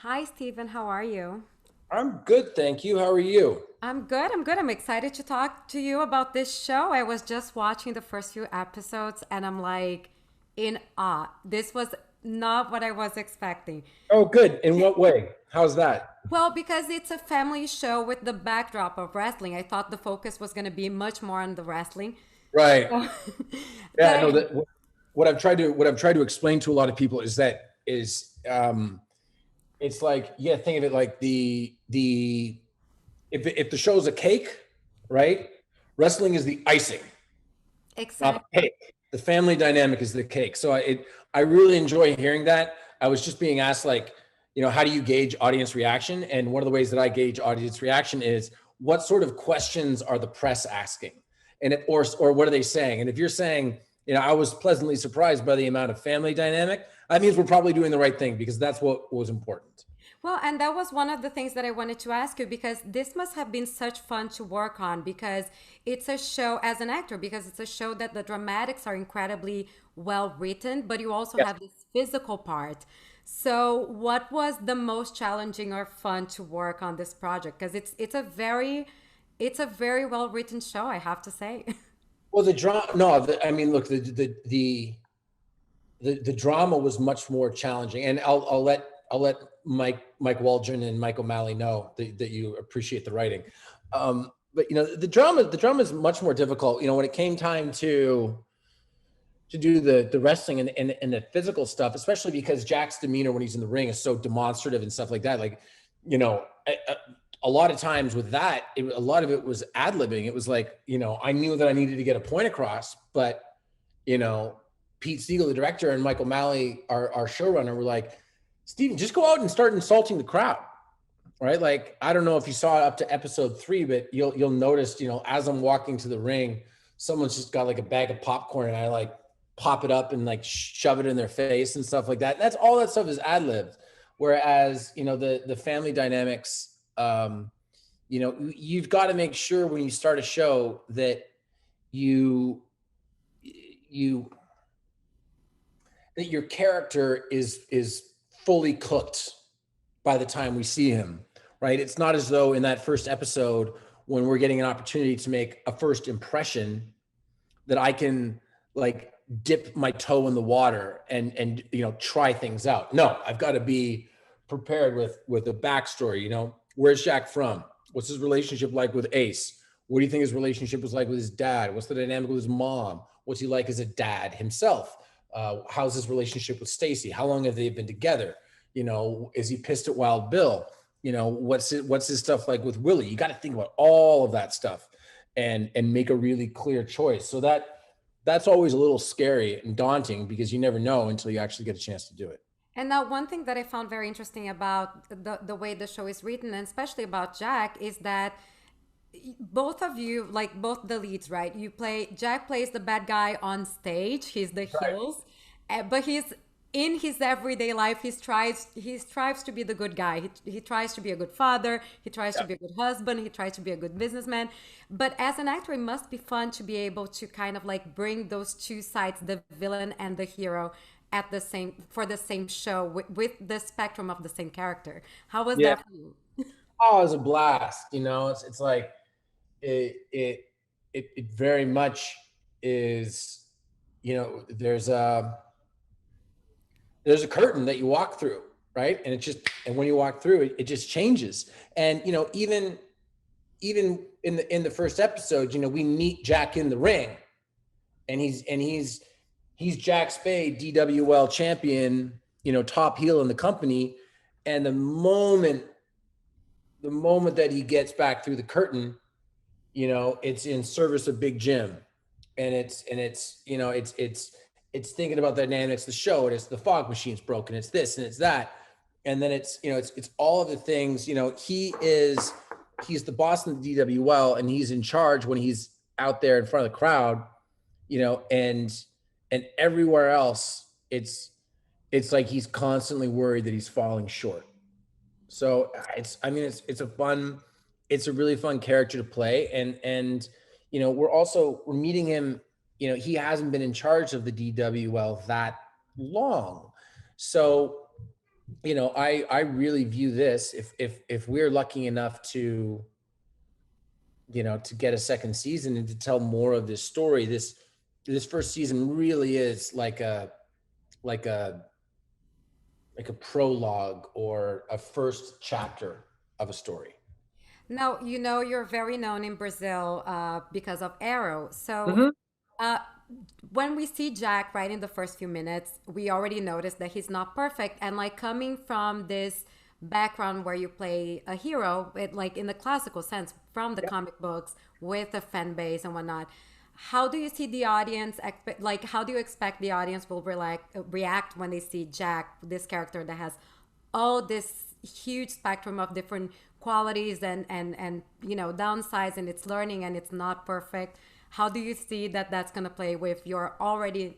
Hi, Stephen. How are you? I'm good, thank you. How are you? I'm good. I'm good. I'm excited to talk to you about this show. I was just watching the first few episodes and I'm like in awe. This was not what I was expecting. Oh, good. In what way? How's that? Well, because it's a family show with the backdrop of wrestling, I thought the focus was going to be much more on the wrestling. Right. So, but Yeah, no, what I've tried to explain to a lot of people is that it's like, yeah, think of it like the if the show's a cake, right? Wrestling is the icing, not the exactly. cake. The family dynamic is the cake. I really enjoy hearing that. I was just being asked like, how do you gauge audience reaction? And one of the ways that I gauge audience reaction is what sort of questions are the press asking? Or what are they saying? And if you're saying, I was pleasantly surprised by the amount of family dynamic, that means we're probably doing the right thing because that's what was important. Well, and that was one of the things that I wanted to ask you because this must have been such fun to work on because it's a show as an actor, because it's a show that the dramatics are incredibly well written, but you also Yes. have this physical part. So, what was the most challenging or fun to work on this project? Because it's a very well written show, I have to say. Well, the drama, no, I mean, look, the drama was much more challenging, and I'll let Mike Waldron and Mike O'Malley know that you appreciate the writing. But the drama is much more difficult. When it came time to do the wrestling and the physical stuff, especially because Jack's demeanor when he's in the ring is so demonstrative and stuff like that. Like, a lot of times with that, a lot of it was ad libbing. It was like, I knew that I needed to get a point across, but you know, Pete Siegel, the director, and Michael Malley, our showrunner, were like, Steven, just go out and start insulting the crowd. Right. Like, I don't know if you saw it up to episode 3, but you'll notice, as I'm walking to the ring, someone's just got like a bag of popcorn and I like pop it up and like shove it in their face and stuff like that. That's all that stuff is ad libbed. Whereas, the family dynamics, you've got to make sure when you start a show that you you that your character is fully cooked by the time we see him, right? It's not as though in that first episode when we're getting an opportunity to make a first impression that I can like dip my toe in the water and try things out. No, I've got to be prepared with a backstory. Where's Jack from? What's his relationship like with Ace? What do you think his relationship was like with his dad? What's the dynamic with his mom? What's he like as a dad himself? How's his relationship with Stacy? How long have they been together? Is he pissed at Wild Bill? What's his stuff like with Willie? You got to think about all of that stuff and make a really clear choice. So that's always a little scary and daunting because you never know until you actually get a chance to do it. And now, one thing that I found very interesting about the way the show is written, and especially about Jack, is that both of you, like both the leads, right? Jack plays the bad guy on stage. He's the Right. heels, but he's in his everyday life. He strives to be the good guy. He tries to be a good father. He tries to Yeah. be a good husband. He tries to be a good businessman. But as an actor, it must be fun to be able to kind of like bring those two sides, the villain and the hero, at the same for the same show with the spectrum of the same character. How was Yeah. that for you? Oh, it was a blast. It's like it it very much is. There's a curtain that you walk through, right? And when you walk through it, it just changes. And even in the first episode, we meet Jack in the ring, and he's Jack Spade, DWL champion, top heel in the company. And the moment that he gets back through the curtain, it's in service of Big Jim, and it's thinking about the dynamics of the show, and it's the fog machine's broken, it's this and it's that, and then it's all of the things. He's the boss in the DWL, and he's in charge when he's out there in front of the crowd, and everywhere else, it's like he's constantly worried that he's falling short. So it's a really fun character to play, and we're meeting him. He hasn't been in charge of the DWL that long, so I really view this, if we're lucky enough to, to get a second season and to tell more of this story, this first season really is like a like a prologue or a first chapter of a story. Now, you're very known in Brazil because of Arrow. So, Hmm. uh, when we see Jack right in the first few minutes, we already notice that he's not perfect. And like coming from this background where you play a hero, like in the classical sense, from the Yep. comic books with a fan base and whatnot, how do you see the audience, like, how do you expect the audience will react when they see Jack, this character that has all this huge spectrum of different qualities and downsides, and it's learning and it's not perfect? How do you see that that's going to play with your already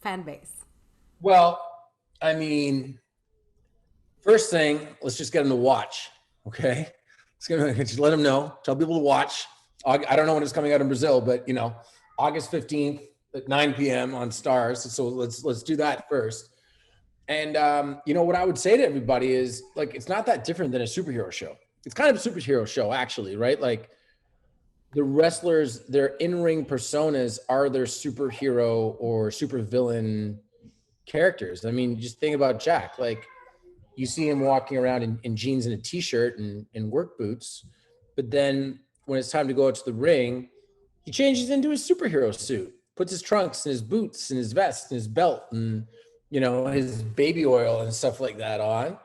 fan base? Well, I mean, first thing, let's just get them to watch. Okay. It's gonna just let them know, tell people to watch. I don't know when it's coming out in Brazil, but August 15th at 9 p.m. on Stars. So let's do that first. And what I would say to everybody is, like, it's not that different than a superhero show. It's kind of a superhero show, actually, right? Like, the wrestlers, their in-ring personas are their superhero or supervillain characters. I mean, just think about Jack. Like, you see him walking around in jeans and a t-shirt and work boots, but then when it's time to go out to the ring, he changes into his superhero suit, puts his trunks and his boots and his vest and his belt and his baby oil and stuff like that on.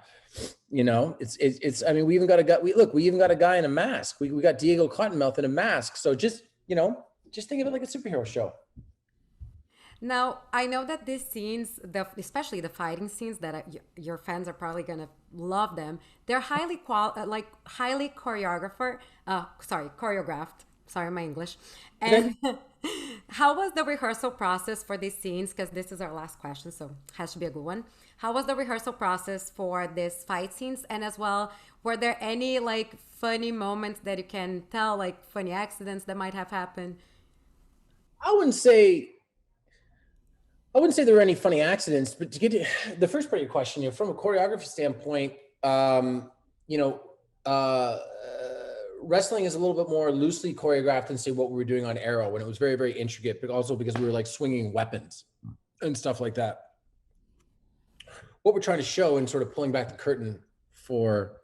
It's I mean, we even got a guy, we even got a guy in a mask. We got Diego Cottonmouth in a mask. So just think of it like a superhero show. Now, I know that these scenes, especially the fighting scenes, that your fans are probably gonna love them. They're highly choreographed. Sorry, my English. Okay. And how was the rehearsal process for these scenes? Because this is our last question, so has to be a good one. How was the rehearsal process for these fight scenes? And as well, were there any like funny moments that you can tell, like funny accidents that might have happened? I wouldn't say I wouldn't say there were any funny accidents, but to get to the first part of your question, from a choreography standpoint, you know, wrestling is a little bit more loosely choreographed than say what we were doing on Arrow when it was very, very intricate, but also because we were like swinging weapons and stuff like that. What we're trying to show and sort of pulling back the curtain for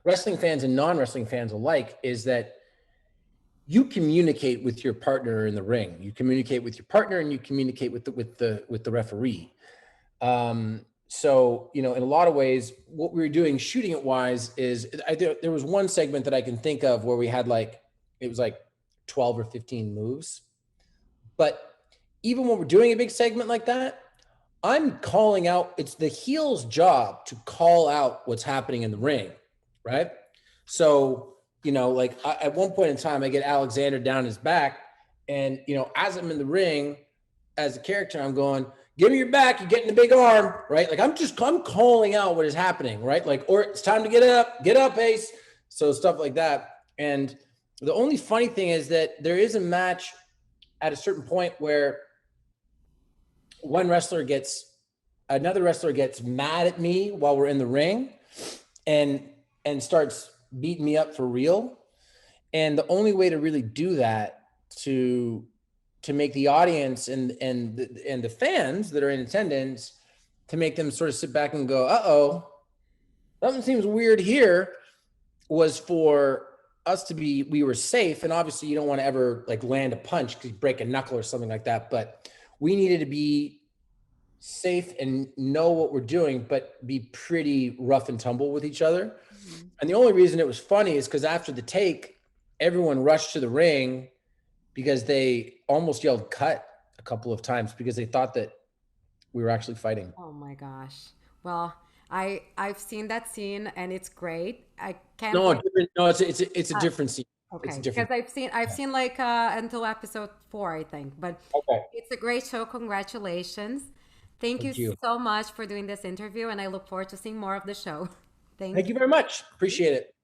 wrestling fans and non-wrestling fans alike is that you communicate with your partner in the ring. You communicate with your partner, and you communicate with the referee. So in a lot of ways, what we were doing shooting it wise is there was one segment that I can think of where we had it was like 12 or 15 moves. But even when we're doing a big segment like that, I'm calling out. It's the heel's job to call out what's happening in the ring, right? So at one point in time, I get Alexander down his back, and as I'm in the ring, as a character, I'm going, "Give me your back. You're getting the big arm," right? Like I'm calling out what is happening, right? Like, or it's time to get up, Ace. So stuff like that. And the only funny thing is that there is a match at a certain point where another wrestler gets mad at me while we're in the ring, and starts beating me up for real. And the only way to really do that to make the audience and the fans that are in attendance, to make them sort of sit back and go, "Uh-oh, something seems weird here," was for us to be, we were safe. And obviously you don't want to ever like land a punch because you break a knuckle or something like that. But we needed to be safe and know what we're doing, but be pretty rough and tumble with each other. Mhm. And the only reason it was funny is because after the take, everyone rushed to the ring because they almost yelled "cut" a couple of times because they thought that we were actually fighting. Oh my gosh. Well, I've seen that scene and it's great. I can't No, wait. different, no, it's a Uh, different scene. It's a okay, because different. I've seen like until episode 4, I think. But Okay, it's a great show. Congratulations. Thank you thank you. so much for doing this interview, and I look forward to seeing more of the show. Thank Thank you you. very much. Appreciate it.